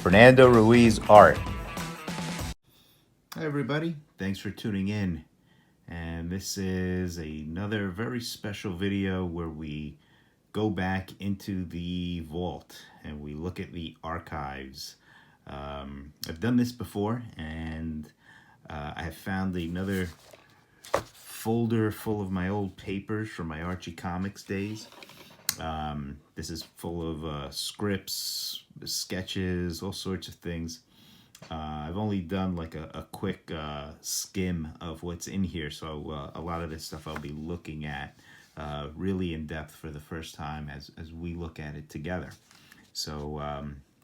Fernando Ruiz art. Hi everybody, thanks for tuning in. And this is another very special video where we go back into the vault and we look at the archives. I've done this before, and I have found another folder full of my old papers from my Archie Comics days. This is full of scripts, sketches, all sorts of things. I've only done like a quick skim of what's in here, so a lot of this stuff I'll be looking at really in depth for the first time as we look at it together. So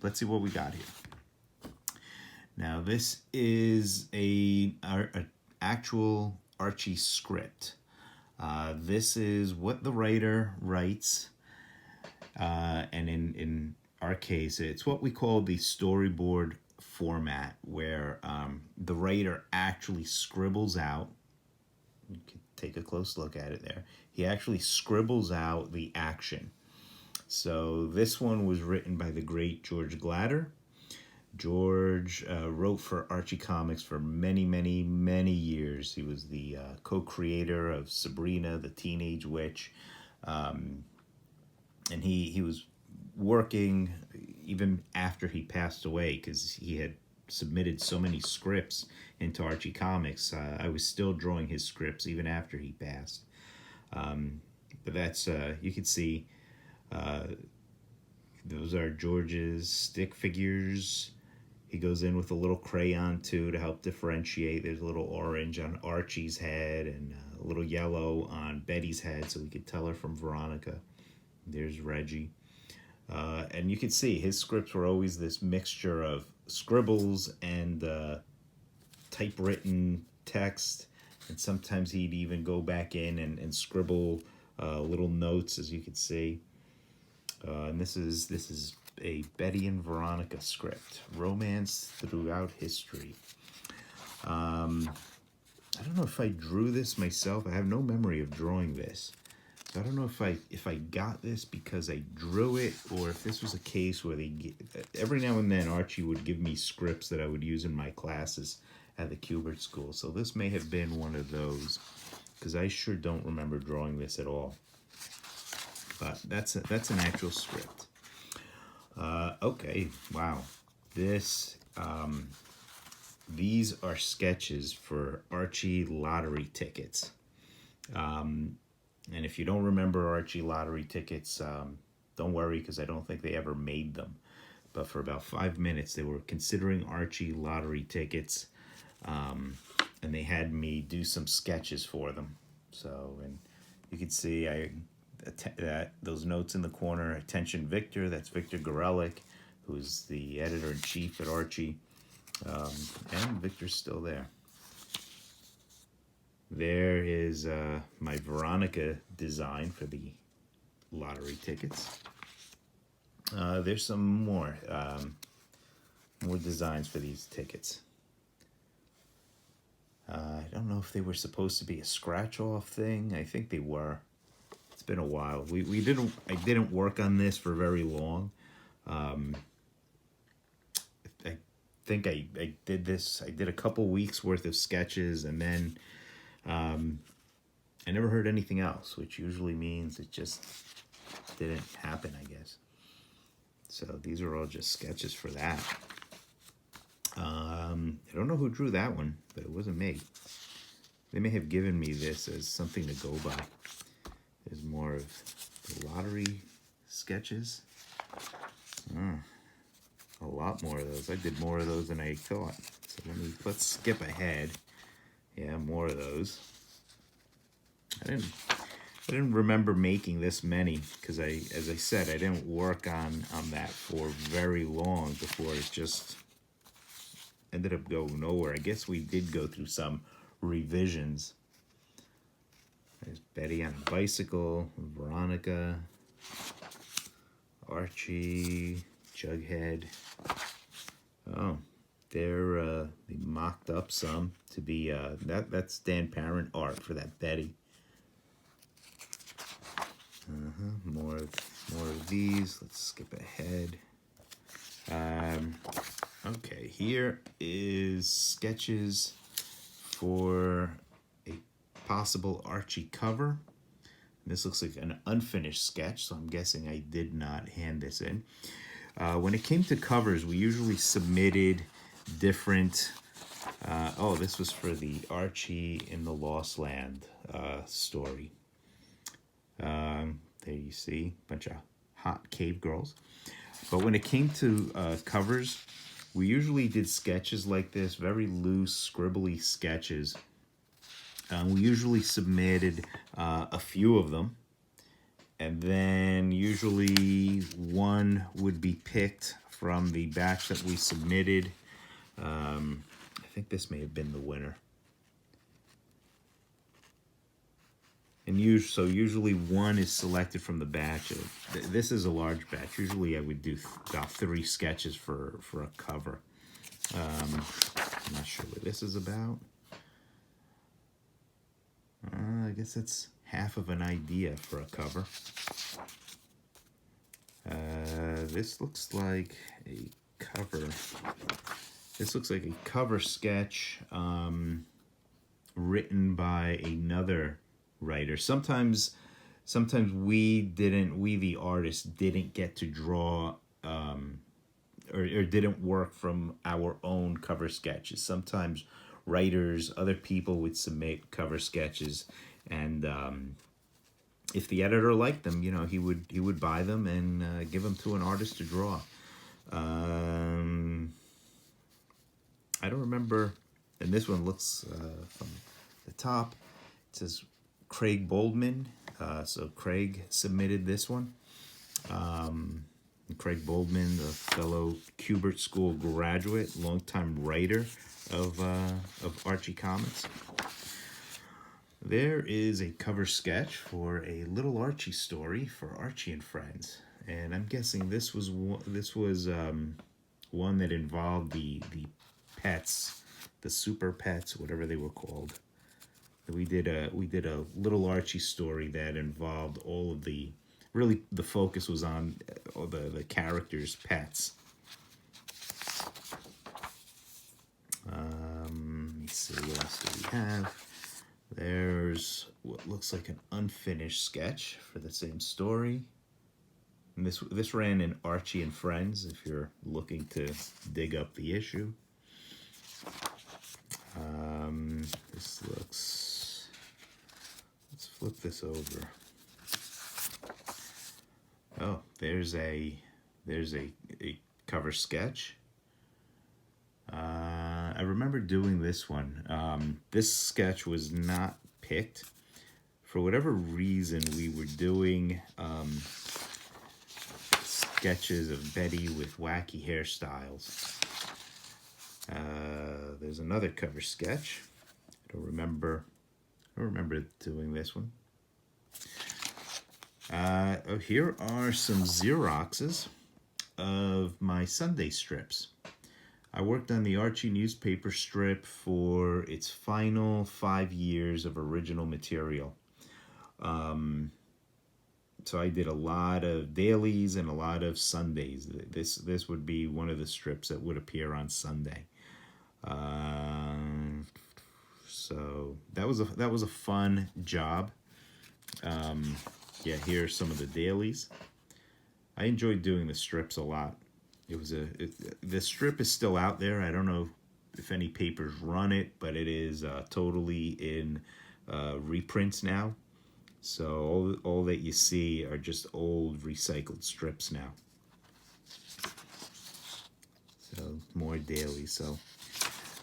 let's see what we got here. Now this is an actual Archie script. This is what the writer writes, and in our case it's what we call the storyboard format, where the writer actually scribbles out. You can take a close look at it there. He actually scribbles out the action. So this one was written by the great George Glatter. George wrote for Archie Comics for many, many, many years. He was the co-creator of Sabrina, the Teenage Witch, and he was working even after he passed away, because he had submitted so many scripts into Archie Comics. I was still drawing his scripts even after he passed. But that's, you can see, those are George's stick figures. He goes in with a little crayon too to help differentiate. There's a little orange on Archie's head and a little yellow on Betty's head, so we could tell her from Veronica. There's Reggie. And you can see his scripts were always this mixture of scribbles and typewritten text, and sometimes he'd even go back in and scribble little notes, as you can see. And this is a Betty and Veronica script, romance throughout history. I don't know if I drew this myself. I have no memory of drawing this. So I don't know if I got this because I drew it, or if this was a case where every now and then Archie would give me scripts that I would use in my classes at the Kubert School. So this may have been one of those, because I sure don't remember drawing this at all. But that's an actual script. Okay, wow. These are sketches for Archie lottery tickets. And if you don't remember Archie lottery tickets, don't worry, because I don't think they ever made them. But for about 5 minutes, they were considering Archie lottery tickets, and they had me do some sketches for them. So, and you can see those notes in the corner. Attention, Victor. That's Victor Gorelick, who's the editor-in-chief at Archie. And Victor's still there. There is my Veronica design for the lottery tickets. There's some more designs for these tickets. I don't know if they were supposed to be a scratch-off thing. I think they were. It's been a while. I didn't work on this for very long. I think I did this. I did a couple weeks worth of sketches, and then I never heard anything else, which usually means it just didn't happen, I guess. So these are all just sketches for that. I don't know who drew that one, but it wasn't me. They may have given me this as something to go by. There's more of the lottery sketches. A lot more of those. I did more of those than I thought. So let's skip ahead. Yeah, more of those. I didn't remember making this many, because as I said, I didn't work on that for very long before it just ended up going nowhere. I guess we did go through some revisions. There's Betty on a bicycle, Veronica, Archie, Jughead. Oh, they mocked up some to be that's Dan Parent art for that Betty. More of these. Let's skip ahead. Okay, here is sketches for a possible Archie cover. This looks like an unfinished sketch, so I'm guessing I did not hand this in. When it came to covers, we usually submitted different... oh, this was for the Archie in the Lost Land story. There you see a bunch of hot cave girls. But when it came to covers, we usually did sketches like this, very loose, scribbly sketches. We usually submitted a few of them, and then usually one would be picked from the batch that we submitted. I think this may have been the winner. And usually one is selected from the batch. This is a large batch. Usually I would do about 3 sketches for a cover. I'm not sure what this is about. I guess that's half of an idea for a cover. This looks like a cover. This looks like a cover sketch written by another writer. Sometimes we the artists didn't get to draw or didn't work from our own cover sketches. Sometimes writers, other people would submit cover sketches, and if the editor liked them, you know, he would buy them and give them to an artist to draw. I don't remember, and this one looks from the top, it says Craig Boldman, so Craig submitted this one. Craig Boldman, the fellow Kubert School graduate, longtime writer of Archie Comics. There is a cover sketch for a little Archie story for Archie and Friends, and I'm guessing this was one that involved the pets, the super pets, whatever they were called. We did a little Archie story that involved all of the... Really, the focus was on all the characters' pets. Let me see, what else do we have? There's what looks like an unfinished sketch for the same story. And this ran in Archie and Friends, if you're looking to dig up the issue. This looks... Let's flip this over. Oh, there's a cover sketch. I remember doing this one. This sketch was not picked. For whatever reason, we were doing sketches of Betty with wacky hairstyles. There's another cover sketch. I don't remember doing this one. Here are some Xeroxes of my Sunday strips. I worked on the Archie newspaper strip for its final 5 years of original material. So I did a lot of dailies and a lot of Sundays. This would be one of the strips that would appear on Sunday. So that was a fun job. Yeah, here's some of the dailies. I enjoyed doing the strips a lot. The strip is still out there. I don't know if any papers run it, but it is totally in reprints now. So all that you see are just old recycled strips now. So more dailies. So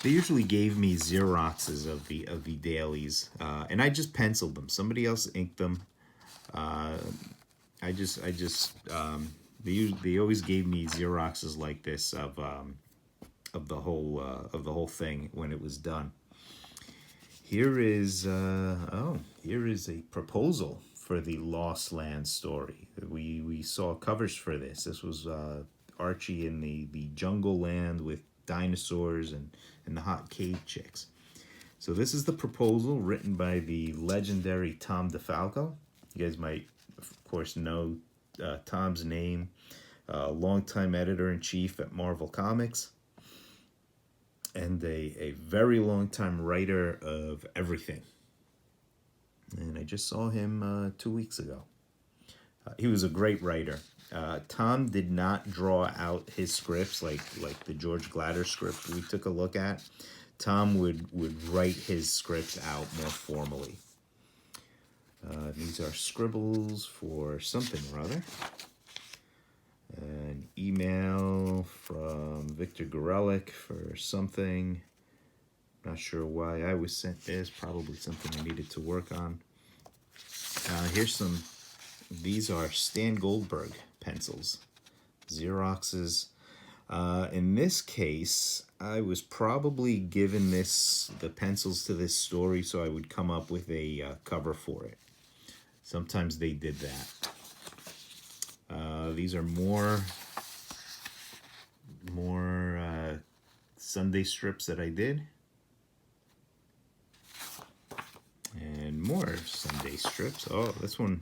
they usually gave me Xeroxes of the dailies, and I just penciled them. Somebody else inked them. They always gave me Xeroxes like this of the whole thing when it was done. Here is a proposal for the Lost Land story. We saw covers for this. This was Archie in the jungle land with dinosaurs and the hot cave chicks. So this is the proposal written by the legendary Tom DeFalco. You guys might, of course, know Tom's name longtime editor-in-chief at Marvel Comics, and a very long-time writer of everything. And I just saw him 2 weeks ago. He was a great writer. Tom did not draw out his scripts like the George Glatter script we took a look at. Tom would write his scripts out more formally. These are scribbles for something or other. An email from Victor Gorelick for something. Not sure why I was sent this. Probably something I needed to work on. Here's some. These are Stan Goldberg pencils. Xeroxes. In this case, I was probably given the pencils to this story so I would come up with a cover for it. Sometimes they did that. These are more Sunday strips that I did. And more Sunday strips. Oh, this one.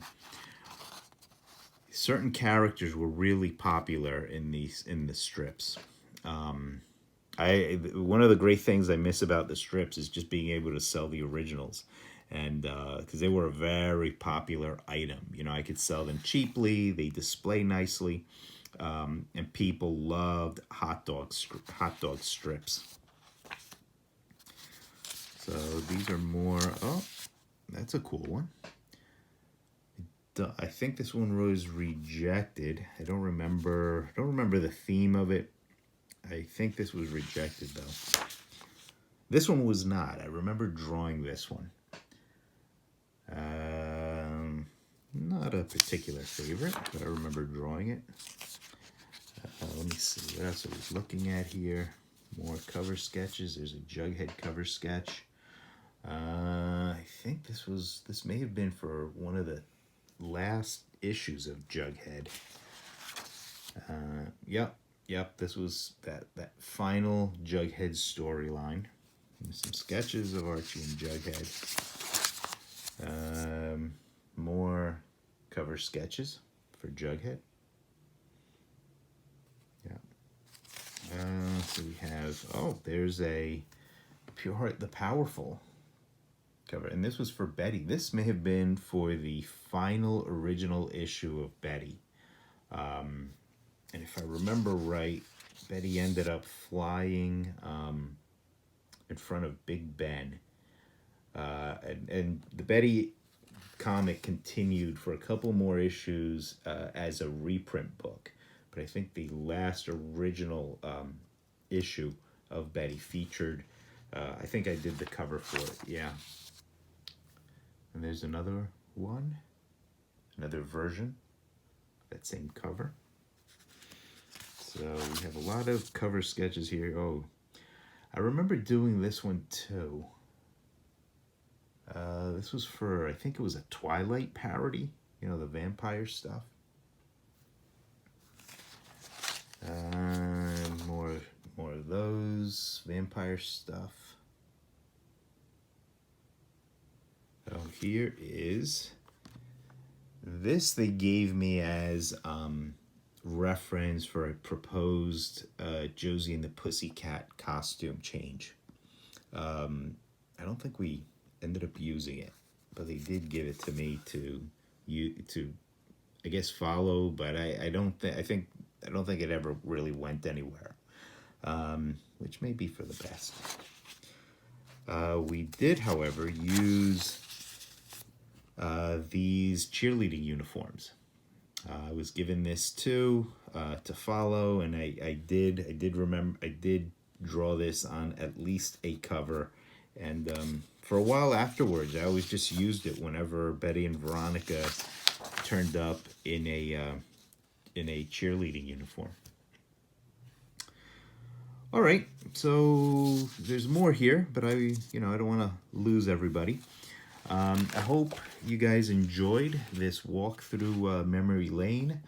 Certain characters were really popular in the strips. One of the great things I miss about the strips is just being able to sell the originals, and because they were a very popular item. You know, I could sell them cheaply. They display nicely, and people loved hot dog strips. So these are more. Oh, that's a cool one. I think this one was rejected. I don't remember the theme of it. I think this was rejected though. This one was not. I remember drawing this one. Not a particular favorite, but I remember drawing it. Let me see what else I was looking at here. More cover sketches. There's a Jughead cover sketch. I think this may have been for one of the last issues of Jughead. Yep, this was that final Jughead storyline. Some sketches of Archie and Jughead. More cover sketches for Jughead. Yeah. So we have, there's a Pure Heart the Powerful cover, and this was for Betty. This may have been for the final original issue of Betty. And if I remember right, Betty ended up flying in front of Big Ben. And the Betty comic continued for a couple more issues as a reprint book. But I think the last original issue of Betty featured, I think I did the cover for it, yeah. And there's another one, another version, that same cover. So we have a lot of cover sketches here. Oh, I remember doing this one too. This was for, I think it was a Twilight parody, you know, the vampire stuff. More of those vampire stuff. Oh, here is this. They gave me as reference for a proposed Josie and the Pussycat costume change. I don't think we ended up using it, but they did give it to me to I guess follow, but I don't think it ever really went anywhere, which may be for the best. We did, however, use these cheerleading uniforms. I was given this too to follow, and I did draw this on at least a cover, and for a while afterwards, I always just used it whenever Betty and Veronica turned up in a cheerleading uniform. All right, so there's more here, but I don't want to lose everybody. I hope you guys enjoyed this walk through memory lane.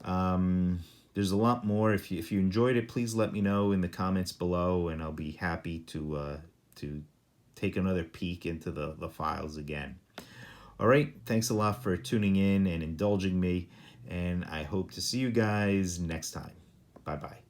There's a lot more. If you enjoyed it, please let me know in the comments below, and I'll be happy to take another peek into the files again. All right, thanks a lot for tuning in and indulging me, and I hope to see you guys next time. Bye-bye.